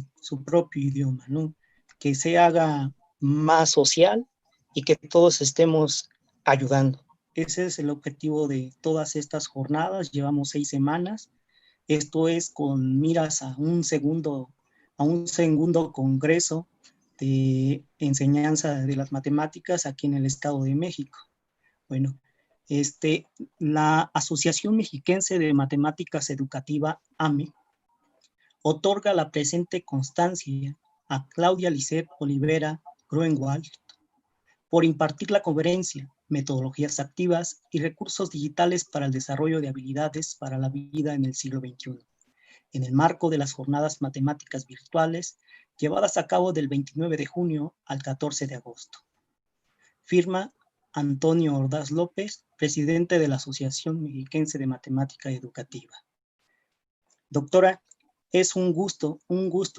idioma, ¿no? Que se haga más social y que todos estemos ayudando. Ese es el objetivo de todas estas jornadas. Llevamos 6 semanas. Esto es con miras a un segundo congreso de enseñanza de las matemáticas aquí en el Estado de México. Bueno, la Asociación Mexiquense de Matemáticas Educativa, AME, otorga la presente constancia a Claudia Lisset Olivera Gruenwald por impartir la conferencia Metodologías Activas y Recursos Digitales para el Desarrollo de Habilidades para la Vida en el Siglo XXI. en el marco de las jornadas matemáticas virtuales llevadas a cabo del 29 de junio al 14 de agosto. Firma Antonio Ordaz López, presidente de la Asociación Mexiquense de Matemática Educativa. Doctora, es un gusto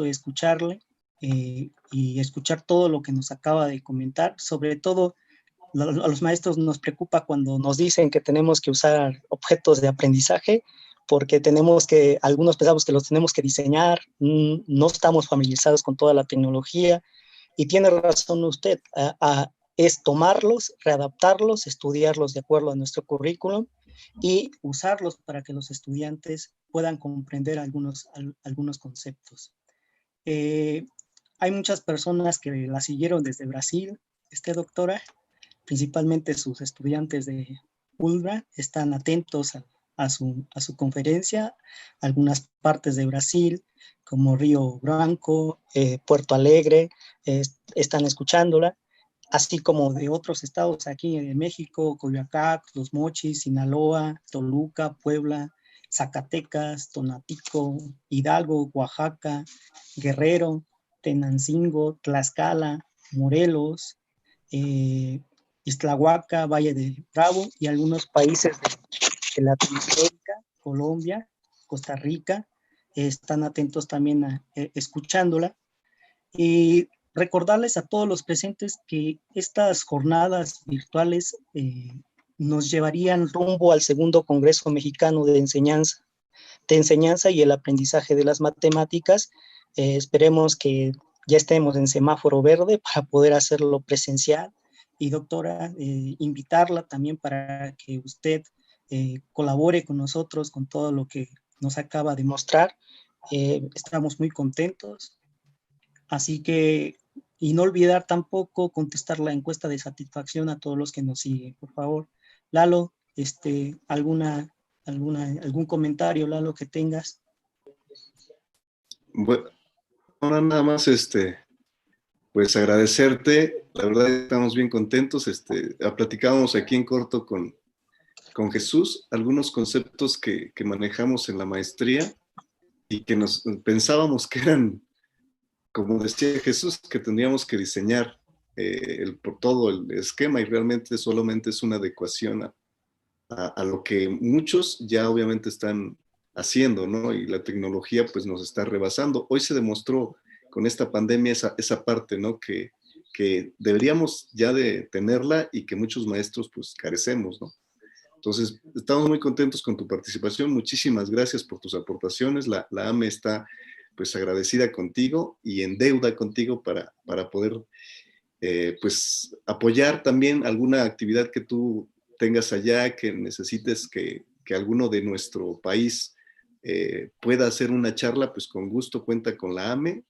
escucharle y escuchar todo lo que nos acaba de comentar. Sobre todo, a los maestros nos preocupa cuando nos dicen que tenemos que usar objetos de aprendizaje, porque algunos pensamos que los tenemos que diseñar, no estamos familiarizados con toda la tecnología, y tiene razón usted, es tomarlos, readaptarlos, estudiarlos de acuerdo a nuestro currículum y usarlos para que los estudiantes puedan comprender algunos conceptos. Hay muchas personas que la siguieron desde Brasil, doctora, principalmente sus estudiantes de ULBRA, están atentos a su conferencia. Algunas partes de Brasil, como Río Branco, Puerto Alegre, están escuchándola, así como de otros estados aquí en México, Coyoacán, Los Mochis, Sinaloa, Toluca, Puebla, Zacatecas, Tonatico, Hidalgo, Oaxaca, Guerrero, Tenancingo, Tlaxcala, Morelos, Ixtlahuaca, Valle de Bravo y algunos países de Latinoamérica, Colombia, Costa Rica, están atentos también escuchándola. Y recordarles a todos los presentes que estas jornadas virtuales nos llevarían rumbo al segundo Congreso Mexicano de Enseñanza y el Aprendizaje de las Matemáticas. Esperemos que ya estemos en semáforo verde para poder hacerlo presencial. Y doctora, invitarla también para que usted colabore con nosotros con todo lo que nos acaba de mostrar. Estamos muy contentos. Así que, y no olvidar tampoco contestar la encuesta de satisfacción a todos los que nos siguen, por favor. Lalo, algún comentario, Lalo, que tengas. Bueno, ahora nada más, pues agradecerte. La verdad estamos bien contentos. Platicábamos aquí en corto con Jesús algunos conceptos que manejamos en la maestría y que pensábamos que eran, como decía Jesús, que tendríamos que diseñar por todo el esquema, y realmente solamente es una adecuación a lo que muchos ya obviamente están haciendo, ¿no? Y la tecnología pues nos está rebasando. Hoy se demostró con esta pandemia esa parte, ¿no? Que deberíamos ya de tenerla y que muchos maestros pues carecemos, ¿no? Entonces, estamos muy contentos con tu participación. Muchísimas gracias por tus aportaciones. La AME está pues agradecida contigo y en deuda contigo para poder pues apoyar también alguna actividad que tú tengas allá, que necesites que alguno de nuestro país pueda hacer una charla, pues con gusto cuenta con la AME.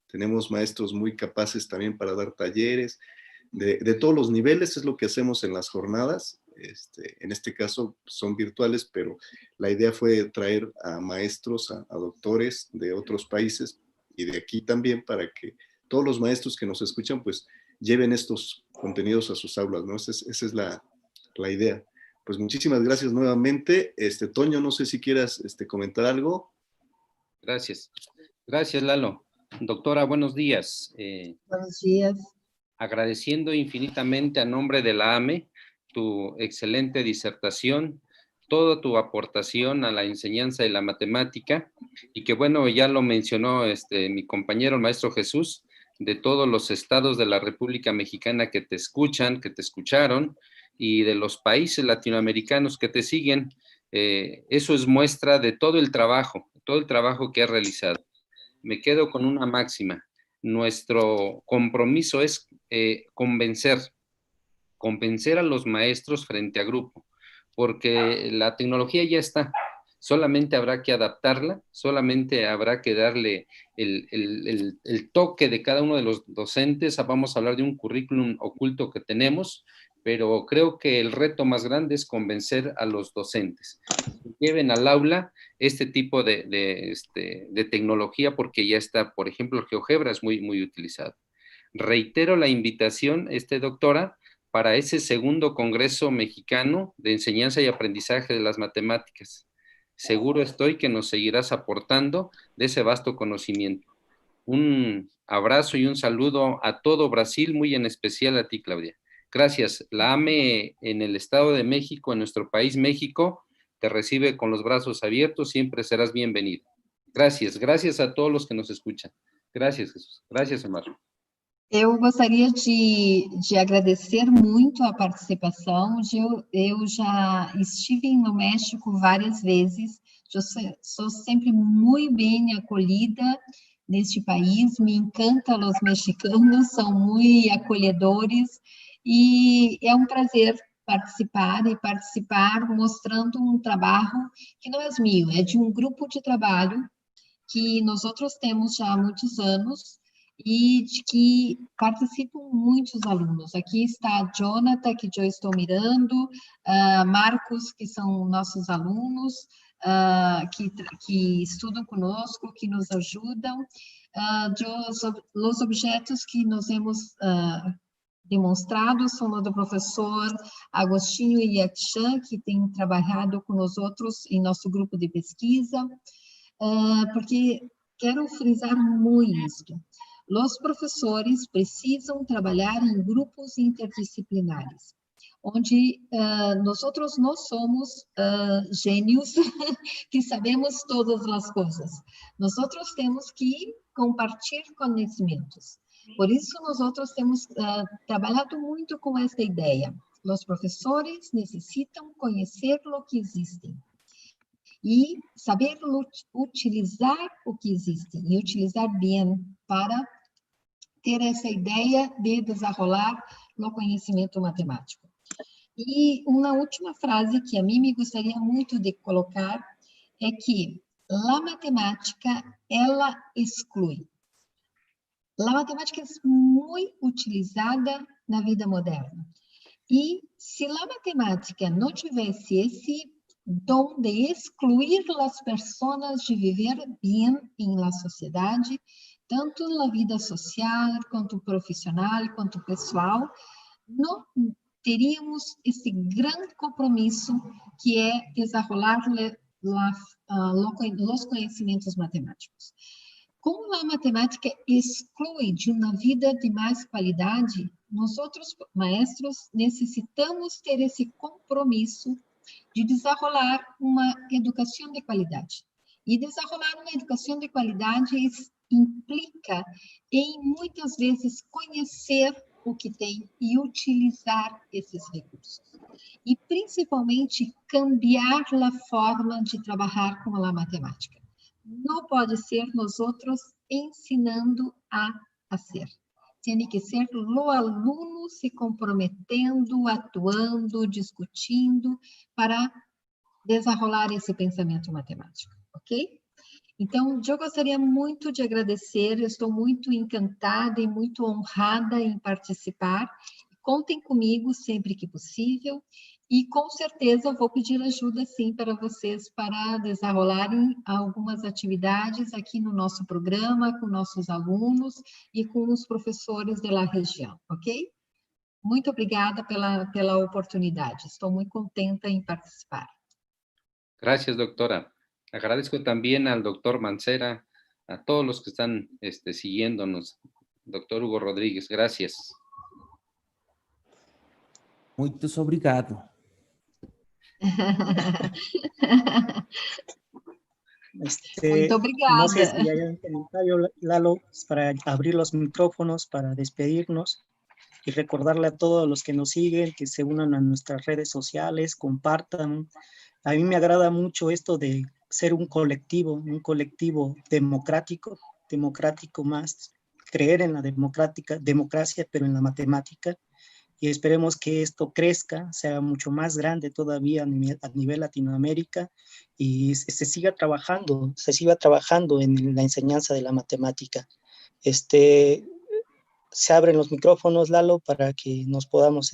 Tenemos maestros muy capaces también para dar talleres de todos los niveles. Es lo que hacemos en las jornadas. En este caso son virtuales, pero la idea fue traer a maestros, a doctores de otros países y de aquí también, para que todos los maestros que nos escuchan pues lleven estos contenidos a sus aulas, ¿no? Esa es la idea. Pues muchísimas gracias nuevamente. Toño, no sé si quieras comentar algo. Gracias. Gracias, Lalo. Doctora, buenos días. Buenos días. Agradeciendo infinitamente a nombre de la AME tu excelente disertación, toda tu aportación a la enseñanza de la matemática, y que bueno, ya lo mencionó mi compañero, el maestro Jesús, de todos los estados de la República Mexicana que te escuchan, que te escucharon, y de los países latinoamericanos que te siguen. Eso es muestra de todo el trabajo que has realizado. Me quedo con una máxima. Nuestro compromiso es convencer a los maestros frente a grupo, porque la tecnología ya está, solamente habrá que adaptarla, solamente habrá que darle el toque de cada uno de los docentes. Vamos a hablar de un currículum oculto que tenemos, pero creo que el reto más grande es convencer a los docentes que lleven al aula este tipo de tecnología, porque ya está. Por ejemplo, el GeoGebra es muy, muy utilizado. Reitero la invitación, doctora, para ese segundo Congreso Mexicano de Enseñanza y Aprendizaje de las Matemáticas. seguro estoy que nos seguirás aportando de ese vasto conocimiento. Un abrazo y un saludo a todo Brasil, muy en especial a ti, Claudia. Gracias. La AME en el Estado de México, en nuestro país, México, te recibe con los brazos abiertos, siempre serás bienvenido. Gracias, gracias a todos los que nos escuchan. Gracias, Jesús. Gracias, Omar. Eu gostaria de agradecer muito a participação. Eu já estive no México várias vezes, sou sempre muito bem acolhida neste país, me encantam os mexicanos, são muito acolhedores, e é um prazer participar mostrando um trabalho que não é meu, é de um grupo de trabalho que nós outros temos já há muitos anos, e de que participam muitos alunos. Aqui está Jonathan, que eu estou mirando, Marcos, que são nossos alunos, que estudam conosco, que nos ajudam. Os objetos que nós hemos demonstrado são do professor Agostinho Iaxan, que tem trabalhado com nós outros em nosso grupo de pesquisa, porque quero frisar muito isto. Os professores precisam trabalhar em grupos interdisciplinares, onde nós outros não somos gênios que sabemos todas as coisas. Nós outros temos que compartilhar conhecimentos. Por isso, nós outros temos trabalhado muito com esta ideia. Os professores necessitam conhecer o que existe e saber utilizar o que existe, e utilizar bem para ter essa ideia de desenrolar no conhecimento matemático. E uma última frase que a mim me gostaria muito de colocar é que a matemática, ela exclui. A matemática é muito utilizada na vida moderna. E se a matemática não tivesse esse dom de excluir as pessoas de viver bem em la sociedade, tanto na vida social, quanto profissional, quanto pessoal, não teríamos esse grande compromisso que é desenrolar os conhecimentos matemáticos. Como a matemática exclui de uma vida de mais qualidade, nós outros maestros necessitamos ter esse compromisso de desenrolar uma educação de qualidade. E desenrolar uma educação de qualidade implica em, muitas vezes, conhecer o que tem e utilizar esses recursos. E, principalmente, cambiar a forma de trabalhar com a matemática. Não pode ser nós outros ensinando a ser. Tem que ser o aluno se comprometendo, atuando, discutindo para desenrolar esse pensamento matemático, ok? Então, eu gostaria muito de agradecer, eu estou muito encantada e muito honrada em participar. Contem comigo sempre que possível e, com certeza, vou pedir ajuda, sim, para vocês para desenrolarem algumas atividades aqui no nosso programa, com nossos alunos e com os professores da região, ok? Muito obrigada pela oportunidade, estou muito contenta em participar. Gracias, doctora. Agradezco también al doctor Mancera, a todos los que están siguiéndonos. Doctor Hugo Rodríguez, gracias. Muito obrigado. Muito obrigada. No sé si hay un comentario, Lalo, para abrir los micrófonos, para despedirnos y recordarle a todos los que nos siguen que se unan a nuestras redes sociales, compartan. A mí me agrada mucho esto de ser un colectivo democrático más, creer en la democracia, pero en la matemática, y esperemos que esto crezca, sea mucho más grande todavía a nivel Latinoamérica, y se siga trabajando en la enseñanza de la matemática. Se abren los micrófonos, Lalo, para que nos podamos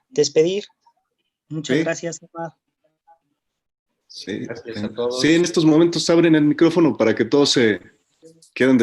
despedir. Muchas gracias, Omar. Sí, gracias a todos. Sí, en estos momentos abren el micrófono para que todos se queden